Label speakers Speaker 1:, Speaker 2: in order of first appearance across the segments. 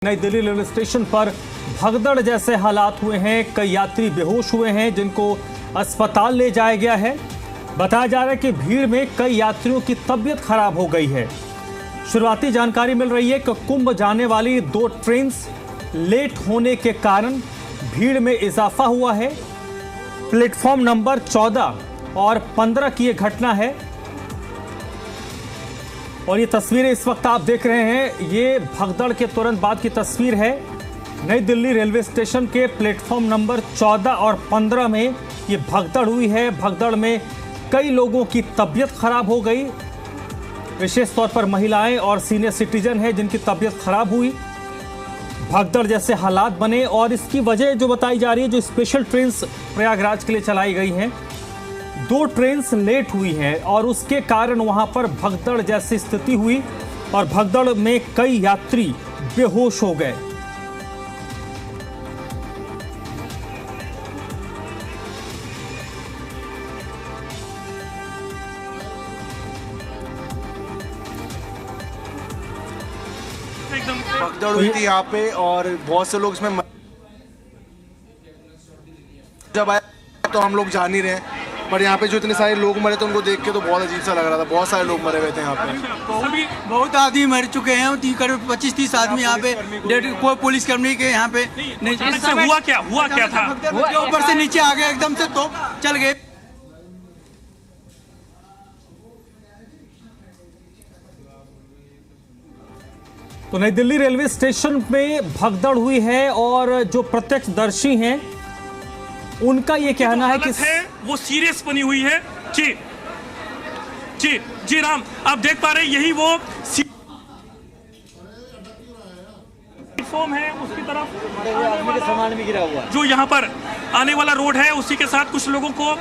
Speaker 1: नई Delhi railway station पर भगदड़ जैसे हालात हुए हैं। कई यात्री बेहोश हुए हैं जिनको अस्पताल ले जाया गया है। बताया जा रहा है कि भीड़ में कई यात्रियों की तबीयत खराब हो गई है। शुरुआती जानकारी मिल रही है कि कुंभ जाने वाली 2 ट्रेन लेट होने के कारण भीड़ में इजाफा हुआ है। प्लेटफॉर्म नंबर 14 और 15 की यह घटना है और ये तस्वीरें इस वक्त आप देख रहे हैं, ये भगदड़ के तुरंत बाद की तस्वीर है। नई दिल्ली रेलवे स्टेशन के प्लेटफॉर्म नंबर 14 और 15 में ये भगदड़ हुई है। भगदड़ में कई लोगों की तबीयत खराब हो गई, विशेष तौर पर महिलाएं और सीनियर सिटीजन हैं जिनकी तबीयत खराब हुई। भगदड़ जैसे हालात बने और इसकी वजह जो बताई जा रही है, जो स्पेशल ट्रेन प्रयागराज के लिए चलाई गई हैं, 2 ट्रेन लेट हुई हैं और उसके कारण वहां पर भगदड़ जैसी स्थिति हुई और भगदड़ में कई यात्री बेहोश हो गए।
Speaker 2: भगदड़ हुई थी यहाँ पे और बहुत से लोग इसमें जब आए तो हम लोग जान ही रहे हैं, पर यहाँ पे जो इतने सारे लोग मरे थे उनको देख के तो बहुत अजीब सा लग रहा था। बहुत सारे लोग मरे हुए थे यहाँ पे,
Speaker 3: बहुत आदमी मर चुके हैं। 25-30 आदमी यहाँ पे कोई पुलिस कर्मी के यहाँ पे नहीं।
Speaker 4: हुआ क्या था?
Speaker 3: ऊपर से नीचे आ गए एकदम से, तो चल गए।
Speaker 1: तो नई दिल्ली रेलवे स्टेशन में भगदड़ हुई है और जो प्रत्यक्षदर्शी हैं उनका ये कहना है कि
Speaker 4: वो सीरियस बनी हुई है। जी जी जी राम, आप देख पा रहे हैं, यही वो प्लेटफॉर्म है, उसकी तरफ
Speaker 3: सामान भी गिरा हुआ
Speaker 4: जो यहाँ पर आने वाला रोड है उसी के साथ कुछ लोगों को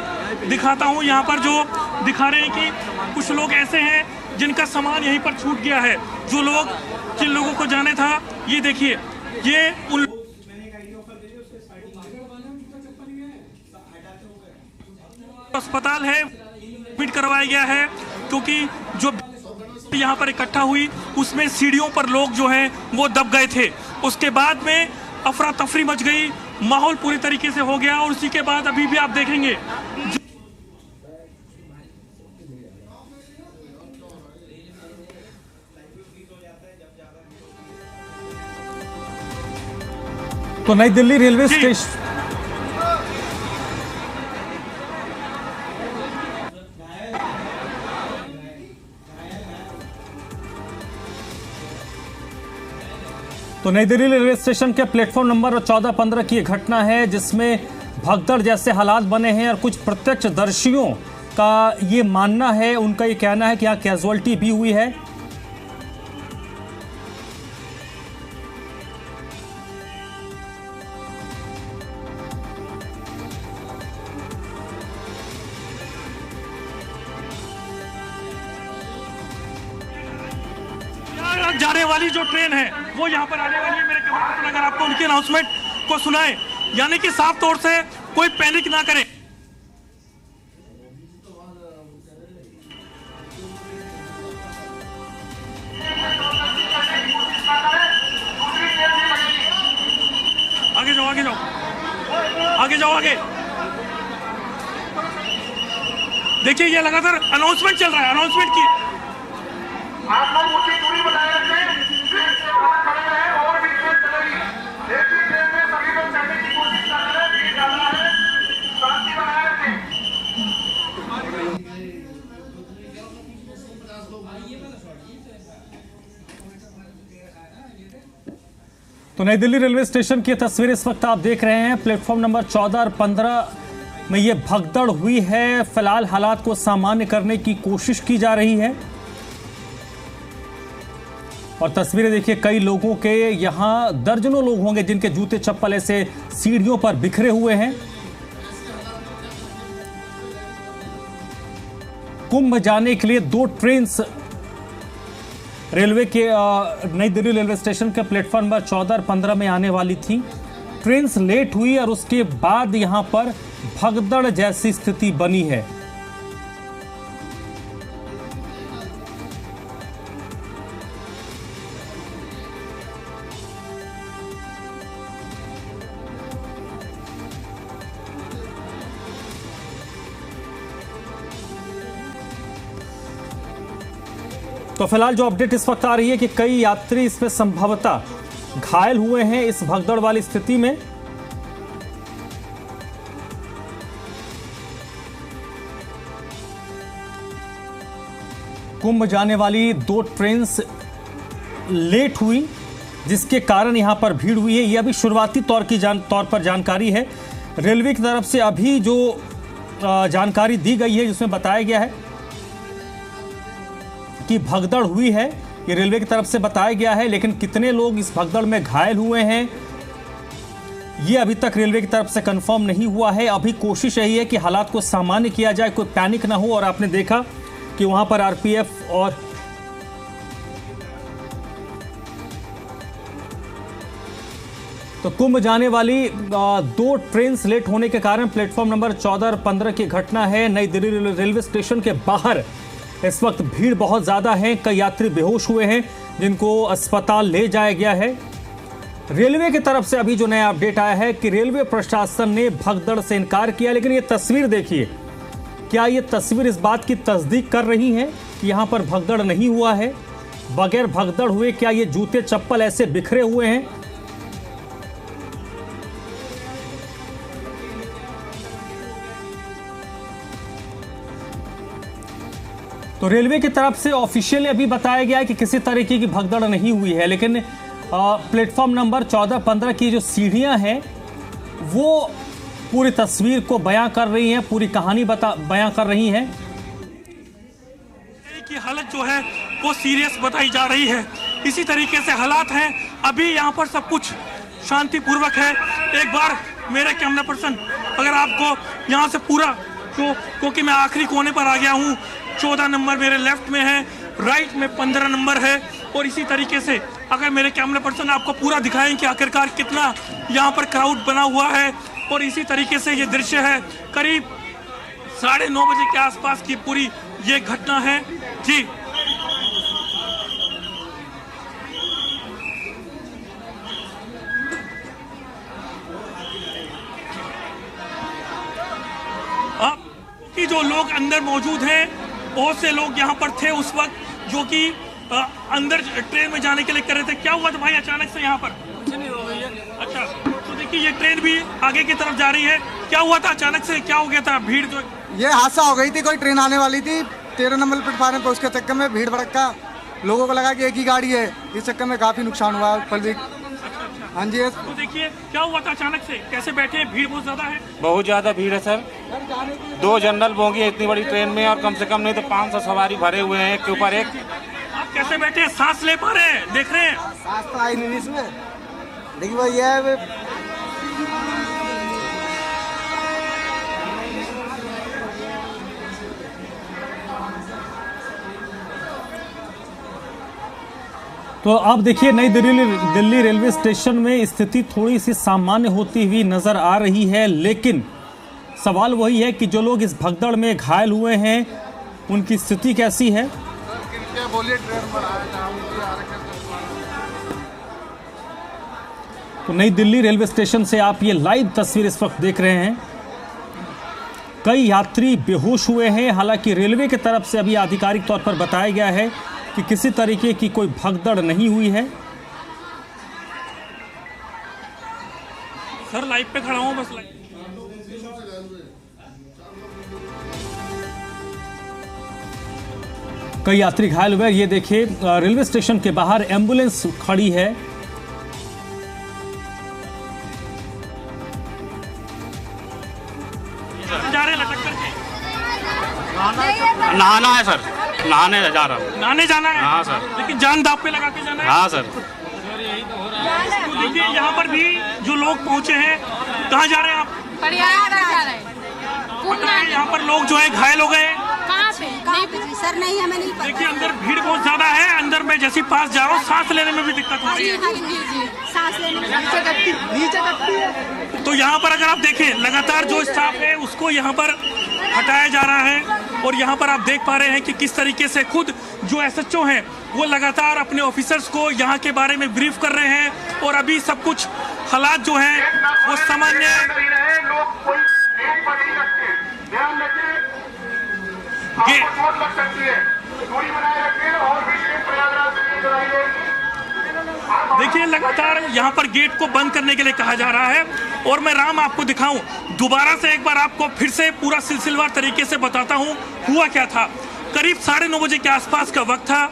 Speaker 4: दिखाता हूँ। यहाँ पर जो दिखा रहे हैं कि कुछ लोग ऐसे हैं जिनका सामान यहीं पर छूट गया है। जो लोग जिन लोगों को जाने था, ये देखिए, ये उन अस्पताल है, एडमिट करवाया गया है क्योंकि जो यहाँ पर इकट्ठा हुई उसमें सीढ़ियों पर लोग जो हैं वो दब गए थे। उसके बाद में अफरा तफरी मच गई, माहौल पूरी तरीके से हो गया और उसी के बाद अभी भी आप देखेंगे
Speaker 1: तो नई दिल्ली रेलवे स्टेशन तो नई दिल्ली रेलवे स्टेशन के प्लेटफॉर्म नंबर 14-15 की घटना है जिसमें भगदड़ जैसे हालात बने हैं और कुछ प्रत्यक्षदर्शियों का ये मानना है, उनका ये कहना है कि यहाँ कैजुअल्टी भी हुई है।
Speaker 4: जाने वाली जो ट्रेन है वो यहाँ पर आने वाली है। मेरे कैमरा अगर आपको उनकी अनाउंसमेंट को सुनाए, यानी कि साफ तौर से कोई पैनिक ना करे। आगे जाओ, आगे जाओ, आगे जाओ, आगे देखिए, ये लगातार अनाउंसमेंट चल रहा है। अनाउंसमेंट की
Speaker 5: आप लोग उसी दूरी बनाए रखें, ट्रेन से बाहर खड़े रहें और भी ट्रेन चलेगी। एक ही ट्रेन में सभी लोग चढ़ने की कोशिश कर रहे हैं, भीड़ ज्यादा है, शांति बनाए रखें।
Speaker 1: तो नई दिल्ली रेलवे स्टेशन की तस्वीर इस वक्त आप देख रहे हैं। प्लेटफॉर्म नंबर 14 और 15 में ये भगदड़ हुई है। फिलहाल हालात को सामान्य करने की कोशिश की जा रही है और तस्वीरें देखिए, कई लोगों के यहाँ दर्जनों लोग होंगे जिनके जूते चप्पल ऐसे सीढ़ियों पर बिखरे हुए हैं। कुंभ जाने के लिए 2 ट्रेन रेलवे के नई दिल्ली रेलवे स्टेशन के प्लेटफॉर्म नंबर 14 और 15 में आने वाली थी। ट्रेन लेट हुई और उसके बाद यहां पर भगदड़ जैसी स्थिति बनी है। तो फिलहाल जो अपडेट इस वक्त आ रही है कि कई यात्री इसमें संभवतः घायल हुए हैं इस भगदड़ वाली स्थिति में। कुंभ जाने वाली 2 ट्रेन लेट हुई, जिसके कारण यहां पर भीड़ हुई है। यह अभी शुरुआती तौर पर जानकारी है। रेलवे की तरफ से अभी जो जानकारी दी गई है, जिसमें बताया गया है कि भगदड़ हुई है, ये रेलवे की तरफ से बताया गया है। लेकिन कितने लोग इस भगदड़ में घायल हुए हैं, ये अभी तक रेलवे की तरफ से कंफर्म नहीं हुआ है। अभी कोशिश यही है कि हालात को सामान्य किया जाए, कोई पैनिक ना हो। और आपने देखा कि वहां पर आरपीएफ और तो कुंभ जाने वाली 2 ट्रेन लेट होने के कारण प्लेटफॉर्म नंबर 14 और 15 की घटना है। नई दिल्ली रेलवे स्टेशन के बाहर इस वक्त भीड़ बहुत ज्यादा है। कई यात्री बेहोश हुए हैं, जिनको अस्पताल ले जाया गया है। रेलवे की तरफ से अभी जो नया अपडेट आया है कि रेलवे प्रशासन ने भगदड़ से इनकार किया। लेकिन ये तस्वीर देखिए, क्या ये तस्वीर इस बात की तस्दीक कर रही है कि यहां पर भगदड़ नहीं हुआ है, बगैर भगदड़ हुए क्या ये जूते चप्पल ऐसे बिखरे हुए हैं? तो रेलवे की तरफ से ऑफिशियली अभी बताया गया है कि किसी तरीके की भगदड़ नहीं हुई है। लेकिन प्लेटफॉर्म नंबर 14-15 की जो सीढ़ियां हैं वो पूरी तस्वीर को बयां कर रही हैं, पूरी कहानी बयां कर रही हैं।
Speaker 4: की हालत जो है वो सीरियस बताई जा रही है। इसी तरीके से हालात हैं। अभी यहाँ पर सब कुछ शांतिपूर्वक है। एक बार मेरे कैमरा पर्सन अगर आपको यहाँ से पूरा क्योंकि मैं आखिरी कोने पर आ गया हूँ, 14 नंबर मेरे लेफ्ट में है, राइट में 15 नंबर है। और इसी तरीके से अगर मेरे कैमरा पर्सन आपको पूरा दिखाएं कि आखिरकार कितना यहाँ पर क्राउड बना हुआ है। और इसी तरीके से ये दृश्य है, करीब 9:30 बजे के आसपास की पूरी ये घटना है जी। अब कि जो लोग अंदर मौजूद हैं, बहुत से लोग यहाँ पर थे उस वक्त, जो कि अंदर ट्रेन में जाने के लिए कर रहे थे। क्या हुआ था भाई अचानक से यहाँ पर? अच्छा, तो देखिए ये ट्रेन भी आगे की तरफ जा रही है। क्या हुआ था अचानक से, क्या हो गया था? भीड़ जो
Speaker 6: ये हादसा हो गई थी, कोई ट्रेन आने वाली थी 13 नंबर प्लेटफार्म पर, उसके चक्कर में भीड़ भड़का, लोगों को लगा कि एक ही गाड़ी है, इस चक्कर में काफी नुकसान हुआ पब्लिक। हाँ जी।
Speaker 4: तो देखिए क्या हुआ था अचानक से, कैसे बैठे? भीड़ बहुत ज्यादा है।
Speaker 7: बहुत ज्यादा भीड़ है सर। 2 जनरल बोगी है इतनी बड़ी ट्रेन में, और कम से कम नहीं तो 500 सवारी भरे हुए हैं, एक के ऊपर एक।
Speaker 4: आप कैसे बैठे? सांस ले पा रहे हैं? देख रहे हैं
Speaker 6: सांस तो आई नहीं इसमें। देखिए भाई ये
Speaker 1: तो आप देखिए नई दिल्ली रेलवे स्टेशन में स्थिति थोड़ी सी सामान्य होती हुई नजर आ रही है। लेकिन सवाल वही है कि जो लोग इस भगदड़ में घायल हुए हैं उनकी स्थिति कैसी है? तो नई दिल्ली रेलवे स्टेशन से आप ये लाइव तस्वीर इस वक्त देख रहे हैं। कई यात्री बेहोश हुए हैं। हालांकि रेलवे की तरफ से अभी आधिकारिक तौर पर बताया गया है कि किसी तरीके की कोई भगदड़ नहीं हुई है।
Speaker 4: सर लाइव पे खड़ा हूं बस।
Speaker 1: कई यात्री घायल हुए। ये देखिए रेलवे स्टेशन के बाहर एम्बुलेंस खड़ी है।
Speaker 4: जा रहे लटक करके।
Speaker 7: नहाना है सर, नहाने जा रहा हूँ।
Speaker 4: नहाने जाना है?
Speaker 7: हाँ सर।
Speaker 4: लेकिन जान दांव पे लगा के जाना है?
Speaker 7: हाँ सर।
Speaker 4: तो देखिए यहाँ पर भी जो लोग पहुँचे हैं, कहाँ जा रहे हैं आप? पता है यहाँ पर लोग जो है घायल हो गए।
Speaker 8: कहाँ पे? नहीं सर, नहीं हमें नहीं पता।
Speaker 4: देखिए अंदर भीड़ बहुत ज्यादा है। अंदर मैं जैसे पास जा रहा हूँ सांस लेने में भी दिक्कत हो रही है।
Speaker 8: जी, सांस लेने में नीचे दबती है।
Speaker 4: तो यहाँ पर अगर आप देखें लगातार जो स्टाफ है उसको यहाँ पर हटाया जा रहा है। और यहाँ पर आप देख पा रहे हैं कि किस तरीके से खुद जो एसएचओ हैं वो लगातार अपने ऑफिसर्स को यहाँ के बारे में ब्रीफ कर रहे हैं। और अभी सब कुछ हालात जो हैं वो सामान्य
Speaker 5: ध्यान रखिए, आपको चोट लग सकती है। दूरी बनाए रखें और भी ट्रेन प्रयागराज से चलाई जाएगी।
Speaker 4: देखिए लगातार यहाँ पर गेट को बंद करने के लिए कहा जा रहा है और मैं राम आपको दिखाऊं दोबारा से एक बार आपको फिर से पूरा सिलसिलेवार तरीके से बताता हूँ हुआ क्या था। करीब 9:30 बजे के आसपास का वक्त था।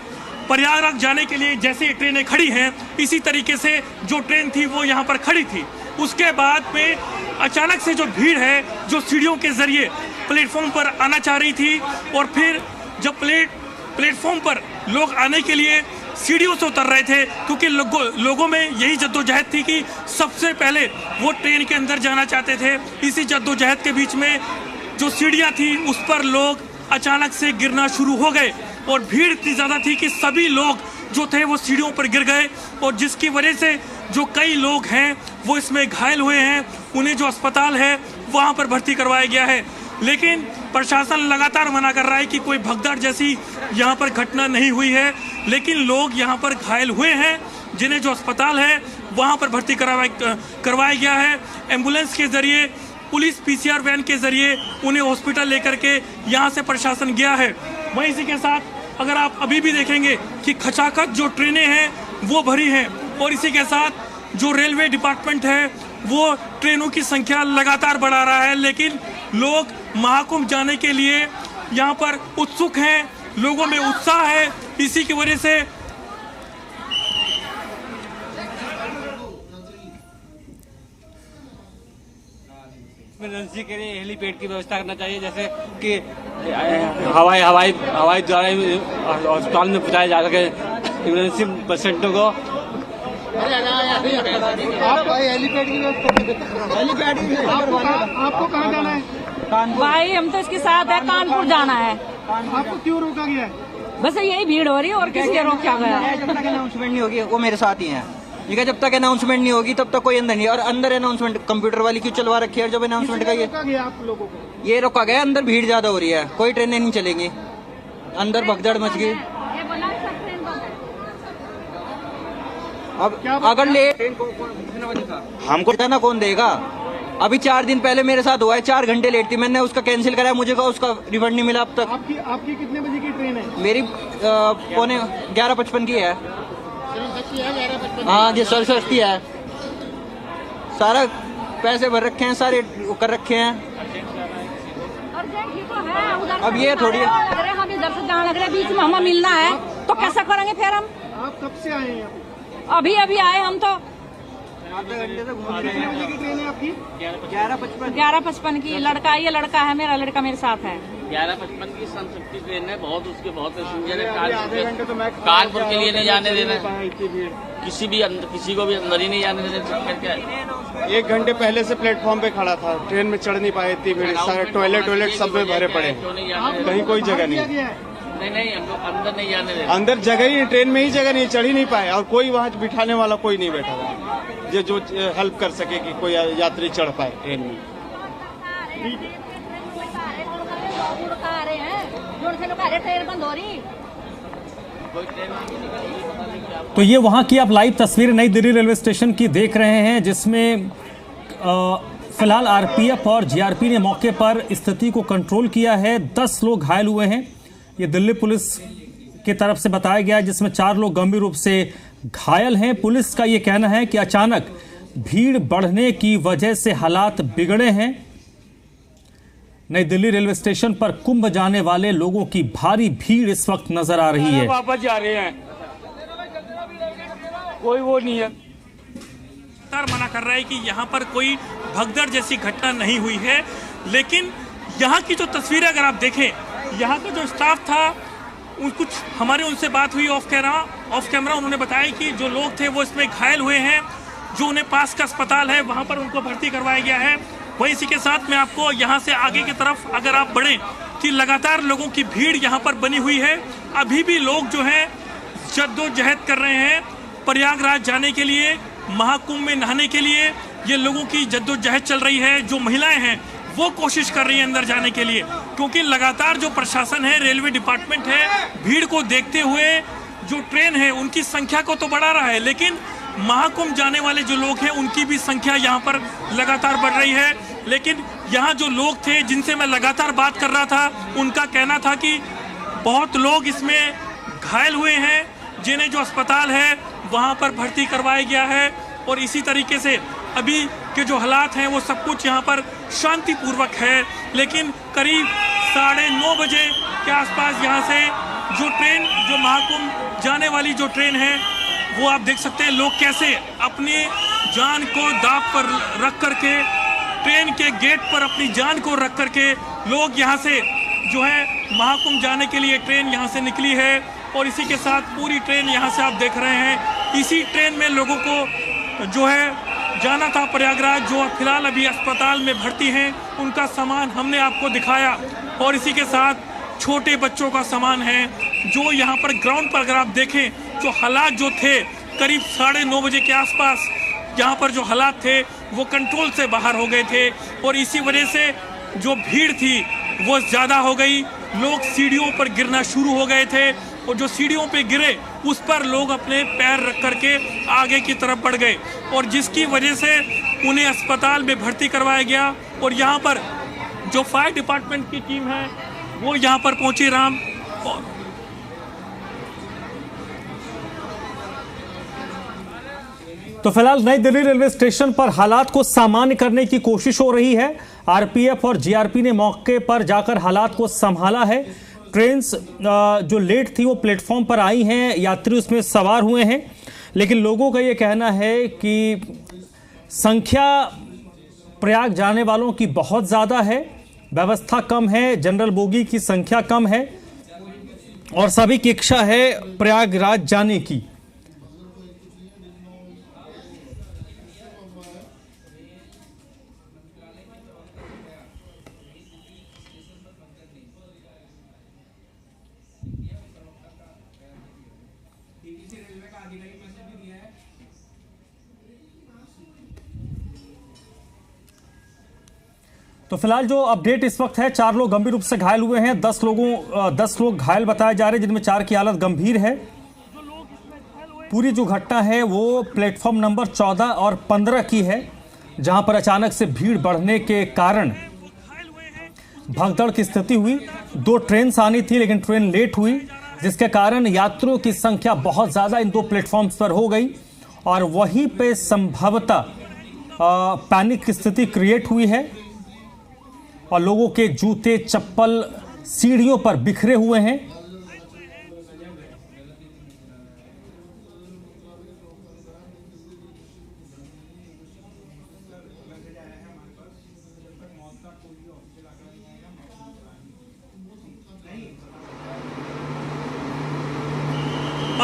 Speaker 4: प्रयागराज जाने के लिए जैसे ट्रेनें खड़ी हैं इसी तरीके से जो ट्रेन थी वो यहाँ पर खड़ी थी। उसके बाद में अचानक से जो भीड़ है जो सीढ़ियों के जरिए प्लेटफॉर्म पर आना चाह रही थी और फिर जब प्लेटफॉर्म पर लोग आने के लिए सीढ़ियों से उतर रहे थे क्योंकि लोगों में यही जद्दोजहद थी कि सबसे पहले वो ट्रेन के अंदर जाना चाहते थे। इसी जद्दोजहद के बीच में जो सीढ़ियाँ थी उस पर लोग अचानक से गिरना शुरू हो गए और भीड़ इतनी ज़्यादा थी कि सभी लोग जो थे वो सीढ़ियों पर गिर गए और जिसकी वजह से जो कई लोग हैं वो इसमें घायल हुए हैं। उन्हें जो अस्पताल है वहाँ पर भर्ती करवाया गया है, लेकिन प्रशासन लगातार मना कर रहा है कि कोई भगदड़ जैसी यहाँ पर घटना नहीं हुई है। लेकिन लोग यहाँ पर घायल हुए हैं जिन्हें जो अस्पताल है वहाँ पर भर्ती करवाया गया है। एम्बुलेंस के जरिए पुलिस PCR वैन के जरिए उन्हें हॉस्पिटल लेकर के यहाँ से प्रशासन गया है। वहीं इसी के साथ अगर आप अभी भी देखेंगे कि खचाखच जो ट्रेनें हैं वो भरी हैं और इसी के साथ जो रेलवे डिपार्टमेंट है वो ट्रेनों की संख्या लगातार बढ़ा रहा है, लेकिन लोग महाकुंभ जाने के लिए यहाँ पर उत्सुक हैं, लोगों में उत्साह है। इसी की वजह से
Speaker 9: इमरजेंसी के लिए हेलीपैड की व्यवस्था करना चाहिए, जैसे कि हवाई द्वारा अस्पताल में पहुंचाया जा सके इमरजेंसी पेशेंटों को।
Speaker 8: आपको कहाँ जाना है? भाई हम तो इसके साथ है, कानपुर जाना है। आपको क्यों रोका गया है? बस यही भीड़ हो रही है और किसी के रोक क्या गया है?
Speaker 10: जब तक अनाउंसमेंट नहीं होगी वो मेरे साथ ही हैं। ठीक है, जब तक अनाउंसमेंट नहीं होगी तब तक कोई अंदर नहीं। और अंदर अनाउंसमेंट कंप्यूटर वाली क्यों चलवा रखी है? जब अनाउंसमेंट का
Speaker 8: आप लोगों को
Speaker 10: ये रोका गया, अंदर भीड़ ज्यादा हो रही है, कोई ट्रेनें नहीं चलेंगी, अंदर भगदड़ मच गई। अब अगर लेट हमको ना कौन देगा? अभी 4 दिन पहले मेरे साथ हुआ है, 4 घंटे लेट थी, मैंने उसका कैंसिल कराया, मुझे कहा उसका रिफंड नहीं मिला अब तक।
Speaker 8: आपकी कितने बजे की ट्रेन है?
Speaker 10: मेरी 11:55 की है। हाँ जी, सस्ती है, सारा पैसे भर रखे हैं, सारे कर रखे हैं। अब ये थोड़ी
Speaker 8: हम इधर से जाने लग रहे, बीच में हमें मिलना है तो कैसा करेंगे फिर हम?
Speaker 6: आप कब से आए हैं?
Speaker 8: अभी आए हम तो।
Speaker 10: आधे घंटे से घूम रहे
Speaker 6: हैं। की ट्रेन है आपकी?
Speaker 8: 11:55 की। लड़का ये लड़का है, मेरा लड़का मेरे साथ है।
Speaker 11: 11:55 की संशक्ति ट्रेन है, बहुत उसके बहुत पैसेंजर है। कानपुर के लिए नहीं जाने देना, किसी को भी अंदर ही नहीं जाने देना।
Speaker 12: 1 घंटे पहले से प्लेटफॉर्म पे खड़ा था, ट्रेन में चढ़ नहीं पाए, इतनी भीड़, सारे टॉयलेट सब में भरे पड़े, कहीं कोई जगह नहीं।
Speaker 11: नहीं हम लोग अंदर नहीं जाने देना।
Speaker 12: अंदर जगह ही, ट्रेन में ही जगह नहीं, चढ़ ही नहीं पाए और कोई वहाँ बिठाने वाला कोई नहीं बैठा था जो हेल्प कर सके कि कोई यात्री चढ़ पाए ट्रेन में।
Speaker 1: तो ये वहां की आप लाइव तस्वीर नई दिल्ली रेलवे स्टेशन की देख रहे हैं, जिसमें फिलहाल आरपीएफ और जीआरपी ने मौके पर स्थिति को कंट्रोल किया है। 10 लोग घायल हुए हैं, ये दिल्ली पुलिस की तरफ से बताया गया, जिसमें 4 लोग गंभीर रूप से घायल हैं। पुलिस का ये कहना है कि अचानक भीड़ बढ़ने की वजह से हालात बिगड़े हैं। नई दिल्ली रेलवे स्टेशन पर कुंभ जाने वाले लोगों की भारी भीड़ इस वक्त नजर आ रही है।
Speaker 9: वापस जा रहे हैं, कोई वो नहीं है।
Speaker 4: मना कर रहा है कि यहाँ पर कोई भगदड़ जैसी घटना नहीं हुई है, लेकिन यहाँ की जो तस्वीरें अगर आप देखें, यहाँ का जो स्टाफ था कुछ हमारे उनसे बात हुई ऑफ कैमरा, उन्होंने बताया कि जो लोग थे वो इसमें घायल हुए हैं, जो उन्हें पास का अस्पताल है वहाँ पर उनको भर्ती करवाया गया है। वहीं इसी के साथ मैं आपको यहाँ से आगे की तरफ अगर आप बढ़ें कि लगातार लोगों की भीड़ यहाँ पर बनी हुई है। अभी भी लोग जो हैं जद्दोजहद कर रहे हैं प्रयागराज जाने के लिए, महाकुंभ में नहाने के लिए। ये लोगों की जद्दोजहद चल रही है। जो महिलाएं हैं वो कोशिश कर रही है अंदर जाने के लिए, क्योंकि लगातार जो प्रशासन है, रेलवे डिपार्टमेंट है, भीड़ को देखते हुए जो ट्रेन है उनकी संख्या को तो बढ़ा रहा है, लेकिन महाकुंभ जाने वाले जो लोग हैं उनकी भी संख्या यहाँ पर लगातार बढ़ रही है। लेकिन यहाँ जो लोग थे जिनसे मैं लगातार बात कर रहा था, उनका कहना था कि बहुत लोग इसमें घायल हुए हैं, जिन्हें जो अस्पताल है वहाँ पर भर्ती करवाया गया है। और इसी तरीके से अभी के जो हालात हैं वो सब कुछ यहाँ पर शांतिपूर्वक है। लेकिन करीब 9:30 बजे के आसपास यहाँ से जो ट्रेन, जो महाकुंभ जाने वाली जो ट्रेन है, वो आप देख सकते हैं लोग कैसे अपनी जान को दांव पर रख करके, ट्रेन के गेट पर अपनी जान को रख करके लोग यहाँ से जो है महाकुंभ जाने के लिए ट्रेन यहाँ से निकली है। और इसी के साथ पूरी ट्रेन यहाँ से आप देख रहे हैं, इसी ट्रेन में लोगों को जो है जाना था प्रयागराज, जो फिलहाल अभी अस्पताल में भर्ती हैं, उनका सामान हमने आपको दिखाया। और इसी के साथ छोटे बच्चों का सामान है जो यहाँ पर ग्राउंड पर अगर आप देखें, जो हालात जो थे करीब 9:30 बजे के आसपास यहाँ पर जो हालात थे वो कंट्रोल से बाहर हो गए थे। और इसी वजह से जो भीड़ थी वो ज़्यादा हो गई, लोग सीढ़ियों पर गिरना शुरू हो गए थे। और जो सीढ़ियों पे गिरे उस पर लोग अपने पैर रख करके आगे की तरफ बढ़ गए, और जिसकी वजह से उन्हें अस्पताल में भर्ती करवाया गया। और यहाँ पर जो फायर डिपार्टमेंट की टीम है वो यहाँ पर पहुंची। राम,
Speaker 1: तो फिलहाल नई दिल्ली रेलवे स्टेशन पर हालात को सामान्य करने की कोशिश हो रही है। आरपीएफ और जीआरपी ने मौके पर जाकर हालात को संभाला है। ट्रेन्स जो लेट थी वो प्लेटफॉर्म पर आई हैं, यात्री उसमें सवार हुए हैं, लेकिन लोगों का ये कहना है कि संख्या प्रयाग जाने वालों की बहुत ज़्यादा है, व्यवस्था कम है, जनरल बोगी की संख्या कम है और सभी की इच्छा है प्रयागराज जाने की। तो फिलहाल जो अपडेट इस वक्त है, 4 लोग गंभीर रूप से घायल हुए हैं, 10 लोग घायल बताए जा रहे हैं, जिनमें 4 की हालत गंभीर है। पूरी जो घटना है वो प्लेटफॉर्म नंबर 14 और 15 की है, जहां पर अचानक से भीड़ बढ़ने के कारण भगदड़ की स्थिति हुई। 2 ट्रेन आनी थी लेकिन ट्रेन लेट हुई, जिसके कारण यात्रियों की संख्या बहुत ज़्यादा इन 2 प्लेटफॉर्म्स पर हो गई और वहीं पे संभवतः पैनिक की स्थिति क्रिएट हुई है और लोगों के जूते चप्पल सीढ़ियों पर बिखरे हुए हैं।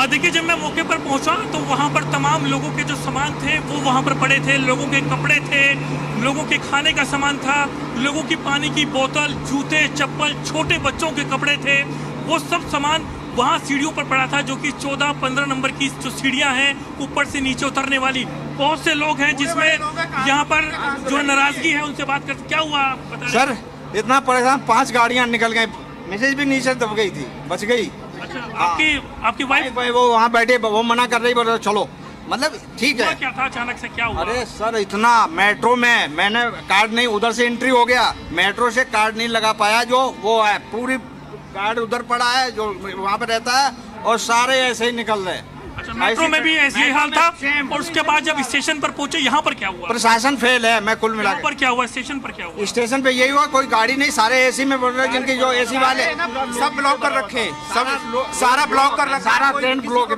Speaker 4: देखिए, जब मैं मौके पर पहुंचा तो वहां पर तमाम लोगों के जो सामान थे वो वहां पर पड़े थे। लोगों के कपड़े थे, लोगों के खाने का सामान था, लोगों की पानी की बोतल, जूते, चप्पल, छोटे बच्चों के कपड़े थे, वो सब सामान वहां सीढ़ियों पर पड़ा था, जो कि 14-15 नंबर की जो सीढ़ियां हैं ऊपर से नीचे उतरने वाली। बहुत से लोग हैं जिसमें यहाँ पर जो नाराजगी है, उनसे बात करते। क्या हुआ बता रहे?
Speaker 13: सर इतना परेशान, 5 गाड़ियां निकल गई, मैसेज भी नीचे दब गई थी, बच गई।
Speaker 4: अच्छा, आपकी वाइफ
Speaker 13: वो वहाँ बैठे, वो मना कर रही, बोले चलो, मतलब ठीक है।
Speaker 4: क्या था, अचानक से क्या हुआ?
Speaker 13: अरे सर, इतना मेट्रो में मैंने कार्ड नहीं, उधर से एंट्री हो गया, मेट्रो से कार्ड नहीं लगा पाया, जो वो है पूरी कार्ड उधर पड़ा है जो वहाँ पे रहता है, और सारे ऐसे ही निकल रहे।
Speaker 4: अच्छा, मेट्रो में भी ऐसे ही हाल था। और उसके बाद जब स्टेशन पर पहुंचे, यहाँ पर क्या हुआ?
Speaker 13: प्रशासन फेल है। मैं कुल मिला
Speaker 4: पर क्या हुआ, स्टेशन पर क्या हुआ?
Speaker 13: स्टेशन पे यही हुआ, कोई गाड़ी नहीं, सारे एसी में बोल रहे, जिनकी जो एसी वाले
Speaker 14: सब ब्लॉक कर रखे, सब सारा ब्लॉक कर रखा,
Speaker 13: सारा ट्रेन ब्लॉक है।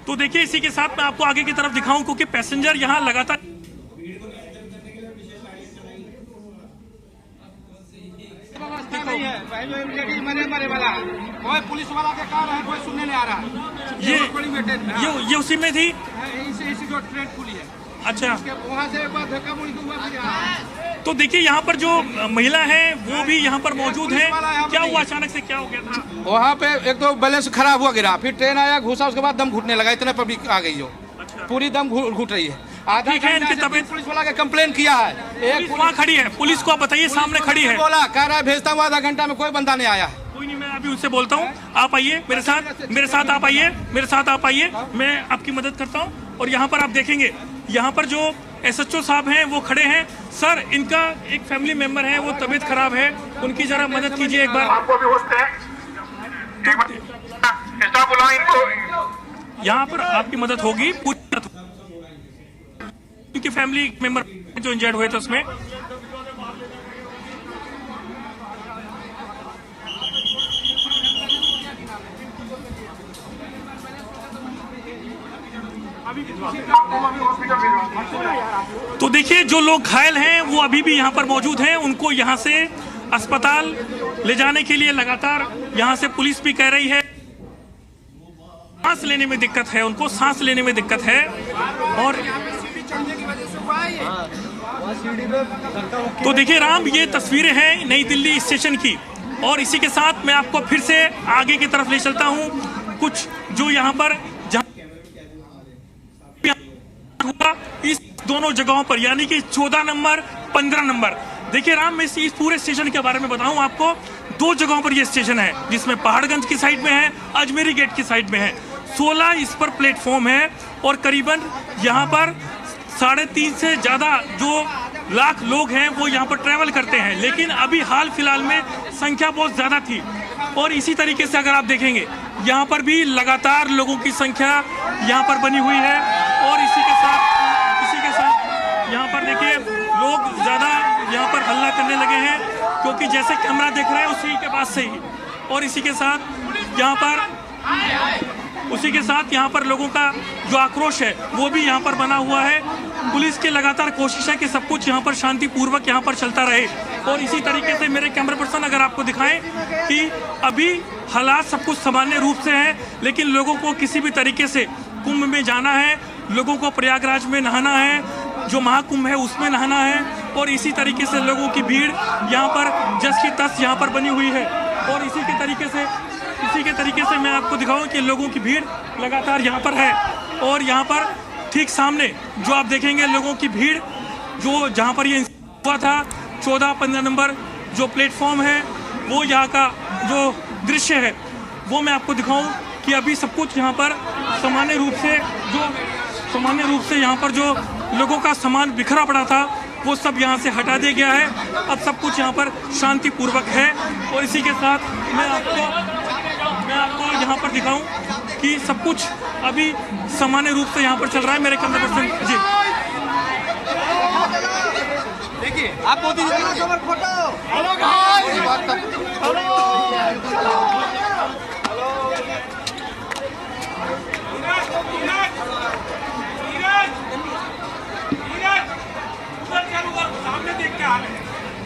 Speaker 4: तो देखिए, इसी के साथ मैं आपको आगे की तरफ दिखाऊं, क्योंकि पैसेंजर यहाँ लगातार
Speaker 14: कोई पुलिस वाला के कार है, कोई सुनने नहीं आ रहा।
Speaker 4: ये उसी में थी,
Speaker 14: इसी जो ट्रेन खुली है।
Speaker 4: अच्छा,
Speaker 14: वहाँ से एक बार धक्का मुड़ी हुआ।
Speaker 4: तो देखिए, यहाँ पर जो महिला है वो भी यहाँ पर मौजूद है। क्या हुआ, अचानक से क्या हो गया था?
Speaker 14: वहाँ पे एक तो बैलेंस खराब हुआ, गिरा, फिर ट्रेन आया, घुसा, उसके बाद दम घुटने लगा, इतने पब्लिक आ गई जो पूरी दम घुट रही है। आधा घंटा पुलिस वाला के कंप्लेन किया है,
Speaker 4: एक वहाँ खड़ी है, पुलिस को आप बताइए, सामने खड़ी है,
Speaker 14: बोला कह रहा है भेजता हूँ, आधा घंटा में कोई बंदा नहीं आया।
Speaker 4: कोई नहीं, मैं अभी उससे बोलता हूँ। आप आइए मेरे साथ आप आइए, मैं आपकी मदद करता हूँ। और यहाँ पर आप देखेंगे, यहाँ पर जो SHO साहब हैं वो खड़े हैं। सर, इनका एक फैमिली मेंबर है, वो तबीयत खराब है, उनकी जरा मदद कीजिए एक बार।
Speaker 5: आपको भी होश है, स्टाफ बुलाओ इनको।
Speaker 4: यहाँ पर आपकी मदद होगी, क्योंकि फैमिली मेंबर जो इंजर्ड हुए थे उसमें। तो देखिए, जो लोग घायल हैं वो अभी भी यहाँ पर मौजूद हैं। उनको यहाँ से अस्पताल ले जाने के लिए लगातार यहाँ से पुलिस भी कह रही है, सांस लेने में दिक्कत है, उनको सांस लेने में दिक्कत है। और तो देखिए राम, ये तस्वीरें हैं नई दिल्ली स्टेशन की, और इसी के साथ मैं आपको फिर से आगे की तरफ ले चलता हूँ। कुछ जो यहाँ पर हुआ इस दोनों जगहों पर, यानी कि 14 नंबर 15 नंबर। देखिए राम, मैं इस पूरे स्टेशन के बारे में बताऊं आपको। 2 जगहों पर ये स्टेशन है, जिसमें पहाड़गंज की साइड में है, अजमेरी गेट की साइड में है। 16 इस पर प्लेटफॉर्म है, और करीबन यहाँ पर 3.5 से ज्यादा जो लाख लोग हैं वो यहाँ पर ट्रेवल करते हैं। लेकिन अभी हाल फिलहाल में संख्या बहुत ज्यादा थी, और इसी तरीके से अगर आप देखेंगे यहाँ पर भी लगातार लोगों की संख्या यहाँ पर बनी हुई है। और इसी के साथ यहाँ पर देखिए लोग ज्यादा यहाँ पर हल्ला करने लगे हैं, क्योंकि जैसे कैमरा देख रहे हैं उसी के पास से ही। और इसी के साथ यहाँ पर लोगों का जो आक्रोश है वो भी यहाँ पर बना हुआ है। पुलिस की लगातार कोशिश है कि सब कुछ यहाँ पर शांतिपूर्वक यहाँ पर चलता रहे। और इसी तरीके से मेरे कैमरा पर्सन अगर आपको दिखाएं कि अभी हालात सब कुछ सामान्य रूप से है, लेकिन लोगों को किसी भी तरीके से कुंभ में जाना है, लोगों को प्रयागराज में नहाना है, जो महाकुंभ है उसमें नहाना है। और इसी तरीके से लोगों की भीड़ यहाँ पर जस की तस यहाँ पर बनी हुई है। और इसी के तरीके से मैं आपको दिखाऊं कि लोगों की भीड़ लगातार यहाँ पर है। और यहाँ पर ठीक सामने जो आप देखेंगे लोगों की भीड़, जो जहाँ पर ये हुआ था 14-15 नंबर जो प्लेटफॉर्म है, वो यहाँ का जो दृश्य है वो मैं आपको दिखाऊं कि अभी सब कुछ यहाँ पर सामान्य रूप से यहाँ पर जो लोगों का सामान बिखरा पड़ा था वो सब यहाँ से हटा दिया गया है। अब सब कुछ यहाँ पर शांतिपूर्वक है। और इसी के साथ मैं आपको यहाँ पर दिखाऊं कि सब कुछ अभी सामान्य रूप से यहाँ पर चल रहा है। मेरे कैमरा पर्सन जी,
Speaker 10: देखिए आप मोदी जी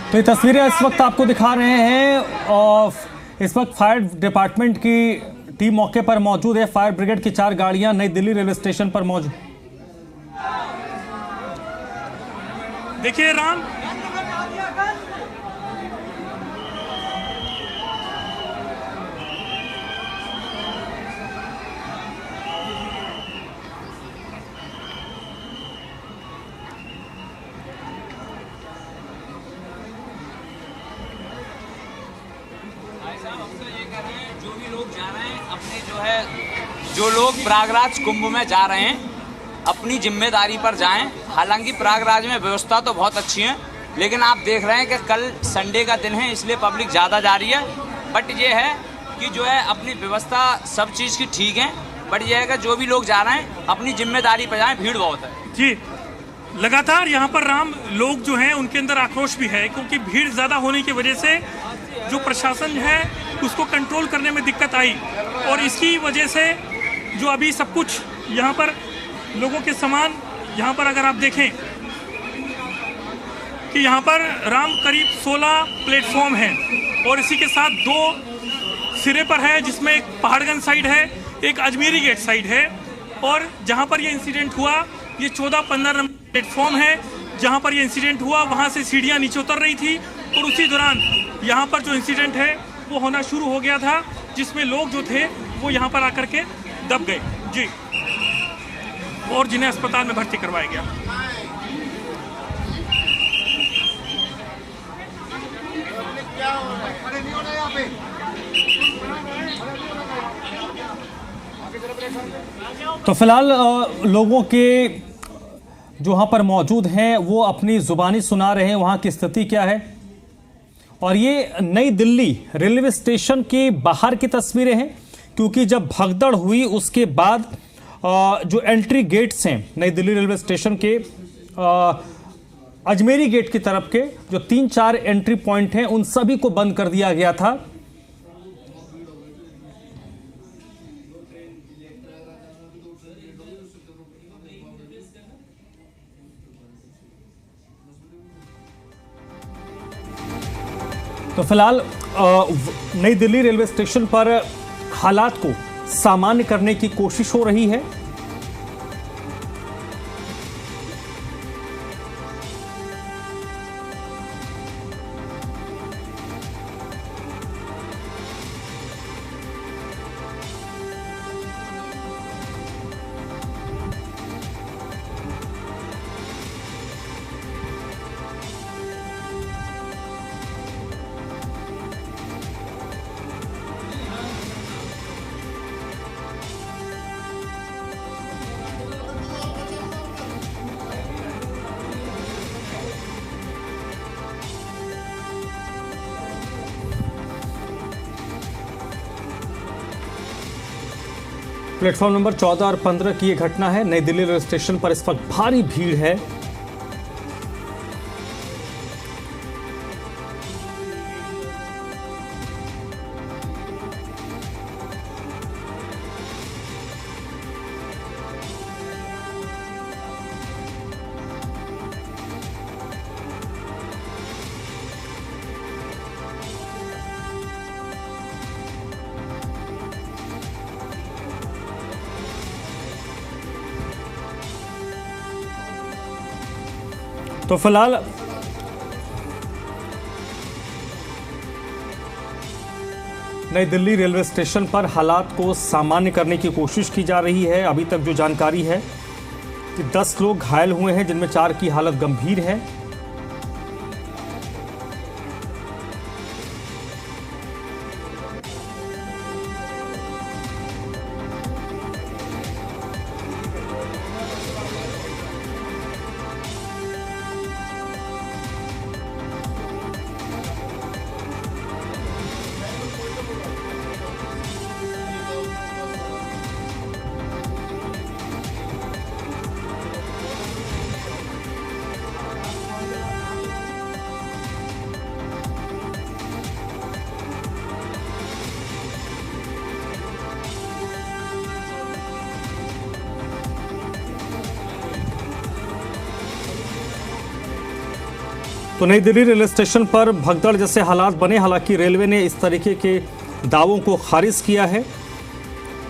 Speaker 1: तो ये तस्वीरें इस वक्त आपको दिखा रहे हैं, और इस वक्त फायर डिपार्टमेंट की टीम मौके पर मौजूद है। फायर ब्रिगेड की 4 गाड़ियां नई दिल्ली रेलवे स्टेशन पर मौजूद।
Speaker 4: देखिए राम,
Speaker 15: जो लोग प्रयागराज कुंभ में जा रहे हैं अपनी जिम्मेदारी पर जाएं। हालांकि प्रयागराज में व्यवस्था तो बहुत अच्छी है, लेकिन आप देख रहे हैं कि कल संडे का दिन है, इसलिए पब्लिक ज़्यादा जा रही है। बट ये है कि जो है अपनी व्यवस्था सब चीज़ की ठीक है, बट ये है कि जो भी लोग जा रहे हैं अपनी जिम्मेदारी पर जाएं। भीड़ बहुत है
Speaker 4: जी। लगातार यहाँ पर राम लोग जो हैं उनके अंदर आक्रोश भी है, क्योंकि भीड़ ज़्यादा होने की वजह से जो प्रशासन है उसको कंट्रोल करने में दिक्कत आई। और इसकी वजह से जो अभी सब कुछ यहाँ पर लोगों के सामान, यहाँ पर अगर आप देखें कि यहाँ पर राम करीब 16 प्लेटफॉर्म हैं, और इसी के साथ 2 सिरे पर है, जिसमें एक पहाड़गंज साइड है, एक अजमेरी गेट साइड है। और जहाँ पर ये इंसिडेंट हुआ ये 14-15 नंबर प्लेटफॉर्म है, जहाँ पर ये इंसिडेंट हुआ वहाँ से सीढ़ियाँ नीचे उतर रही थी, और उसी दौरान यहाँ पर जो इंसिडेंट है वो होना शुरू हो गया था, जिसमें लोग जो थे वो यहाँ पर आकर के दब गए जी, और जिन्हें अस्पताल में भर्ती करवाया गया।
Speaker 1: तो फिलहाल लोगों के जो वहां पर मौजूद हैं वो अपनी जुबानी सुना रहे हैं वहां की स्थिति क्या है, और ये नई दिल्ली रेलवे स्टेशन के बाहर की तस्वीरें हैं, क्योंकि जब भगदड़ हुई उसके बाद जो एंट्री गेट्स हैं नई दिल्ली रेलवे स्टेशन के अजमेरी गेट की तरफ के जो 3-4 एंट्री पॉइंट हैं उन सभी को बंद कर दिया गया था। तो फिलहाल नई दिल्ली रेलवे स्टेशन पर हालात को सामान्य करने की कोशिश हो रही है। प्लेटफॉर्म नंबर 14 और 15 की यह घटना है। नई दिल्ली रेलवे स्टेशन पर इस वक्त भारी भीड़ है। तो फिलहाल नई दिल्ली रेलवे स्टेशन पर हालात को सामान्य करने की कोशिश की जा रही है। अभी तक जो जानकारी है कि 10 लोग घायल हुए हैं, जिनमें 4 की हालत गंभीर है। तो नई दिल्ली रेलवे स्टेशन पर भगदड़ जैसे हालात बने। हालांकि रेलवे ने इस तरीके के दावों को खारिज किया है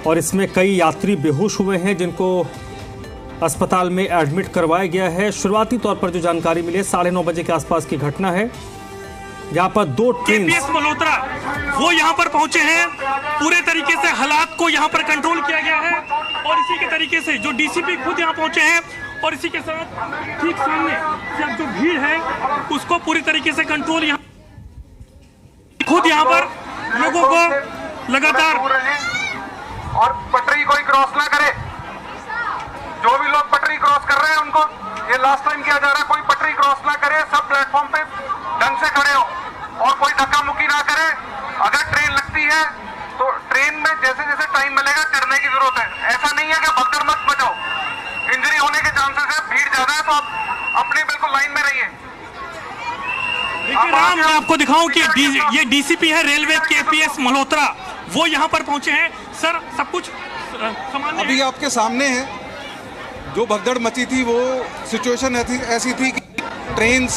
Speaker 1: और इसमें कई यात्री बेहोश हुए हैं, जिनको अस्पताल में एडमिट करवाया गया है। शुरुआती तौर पर जो जानकारी मिली है 9:30 बजे के आसपास की घटना है। यहाँ पर 2 ट्रेन
Speaker 4: केपीएस मल्होत्रा वो यहाँ पर पहुंचे हैं। पूरे तरीके से हालात को यहाँ पर कंट्रोल किया गया है और इसी के तरीके से जो डीसीपी खुद यहाँ पहुंचे हैं और इसी के साथ ठीक सामने से अब जो भीड़ है उसको पूरी तरीके से कंट्रोल यहाँ खुद यहाँ पर लोगों को लगातार
Speaker 5: और पटरी कोई क्रॉस ना करे। जो भी लोग पटरी क्रॉस कर रहे हैं उनको ये लास्ट टाइम किया जा रहा है, कोई पटरी क्रॉस ना करे, सब प्लेटफॉर्म पे ढंग से खड़े हो और कोई धक्का मुक्की ना करे। अगर ट्रेन लगती है तो ट्रेन में जैसे जैसे टाइम मिलेगा करने की जरूरत है। ऐसा नहीं है कि भगदड़ मत बचाओ, इंजरी होने के चांसेस है, भीड़ ज्यादा है तो आप अपनी बिल्कुल लाइन में रहिए।
Speaker 4: देखिए राम, मैं आपको दिखाऊं कि ये डीसीपी है रेलवे केपीएस मल्होत्रा, वो यहाँ पर पहुंचे हैं। सर सब कुछ सामान्य
Speaker 16: अभी आपके सामने है। जो भगदड़ मची थी वो सिचुएशन ऐसी थी कि ट्रेन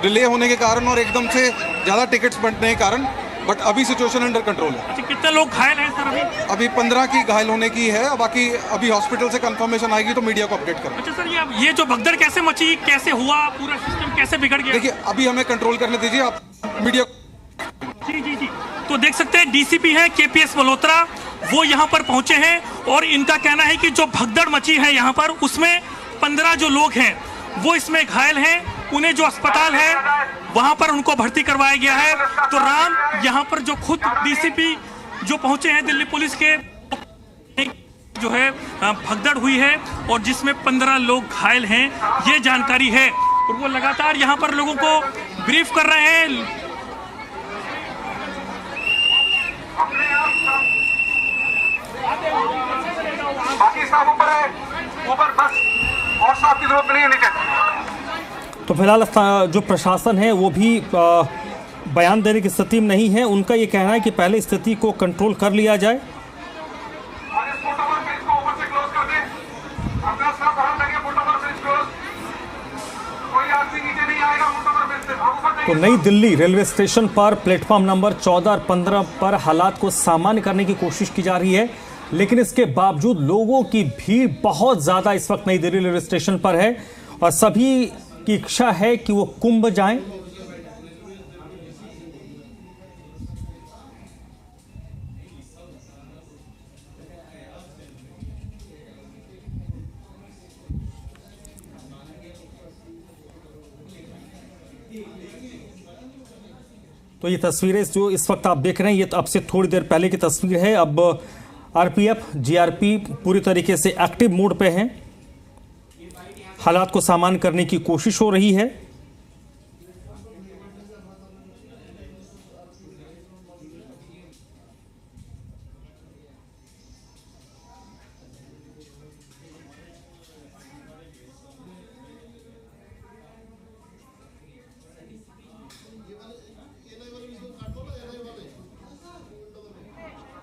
Speaker 16: डिले होने के कारण और एकदम से ज़्यादा टिकट्स बंटने के कारण, बट अभी सिचुएशन अंडर कंट्रोल है।
Speaker 4: अच्छा, कितने लोग घायल हैं सर?
Speaker 16: अभी 15 की घायल होने की है, बाकी अभी हॉस्पिटल से कंफर्मेशन आएगी तो मीडिया को अपडेट करें।
Speaker 4: अच्छा सर, ये जो भगदड़ कैसे मची, कैसे हुआ, पूरा सिस्टम कैसे बिगड़ गया?
Speaker 16: देखिए अभी हमें कंट्रोल करने दीजिए, आप मीडिया।
Speaker 4: जी। तो देख सकते हैं डीसीपी है केपीएस मल्होत्रा, वो यहाँ पर पहुंचे हैं और इनका कहना है कि जो भगदड़ मची है यहाँ पर उसमें 15 जो लोग हैं वो इसमें घायल हैं। उन्हें जो अस्पताल है वहां पर उनको भर्ती करवाया गया है। तो राम, यहाँ पर जो खुद डीसीपी जो पहुंचे हैं दिल्ली पुलिस के, जो है भगदड़ हुई है और जिसमें 15 लोग घायल हैं, ये जानकारी है और वो लगातार यहाँ पर लोगों को ब्रीफ कर रहे हैं।
Speaker 5: अपने आप बाकी स्टाफ ऊपर है, ऊपर बस और स्टाफ की जरूरत नहीं है नीचे।
Speaker 1: तो फिलहाल जो प्रशासन है वो भी बयान देने की स्थिति में नहीं है। उनका ये कहना है कि पहले स्थिति को कंट्रोल कर लिया जाए। तो नई दिल्ली रेलवे स्टेशन पर प्लेटफॉर्म नंबर 14 और 15 पर हालात को सामान्य करने की कोशिश की जा रही है, लेकिन इसके बावजूद लोगों की भीड़ बहुत ज्यादा इस वक्त नई दिल्ली रेलवे स्टेशन पर है और सभी की इच्छा है कि वो कुंभ जाएं। तो ये तस्वीरें जो इस वक्त आप देख रहे हैं, ये अब से थोड़ी देर पहले की तस्वीर है। अब आरपीएफ, जीआरपी पूरी तरीके से एक्टिव मोड पे हैं। हालात को सामान्य करने की कोशिश हो रही है।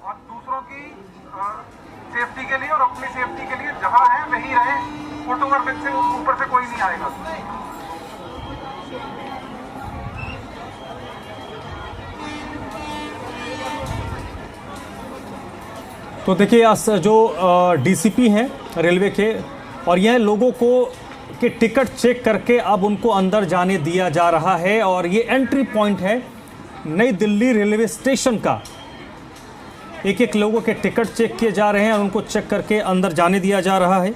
Speaker 5: और दूसरों की सेफ्टी के लिए और अपनी सेफ्टी के लिए जहां है वहीं रहे। फुटओवर ब्रिज से ऊपर से कोई नहीं आएगा।
Speaker 1: तो देखिए जो डीसीपी हैं रेलवे के, और यह लोगों को के टिकट चेक करके अब उनको अंदर जाने दिया जा रहा है। और ये एंट्री पॉइंट है नई दिल्ली रेलवे स्टेशन का। एक एक लोगों के टिकट चेक किए जा रहे हैं और उनको चेक करके अंदर जाने दिया जा रहा है।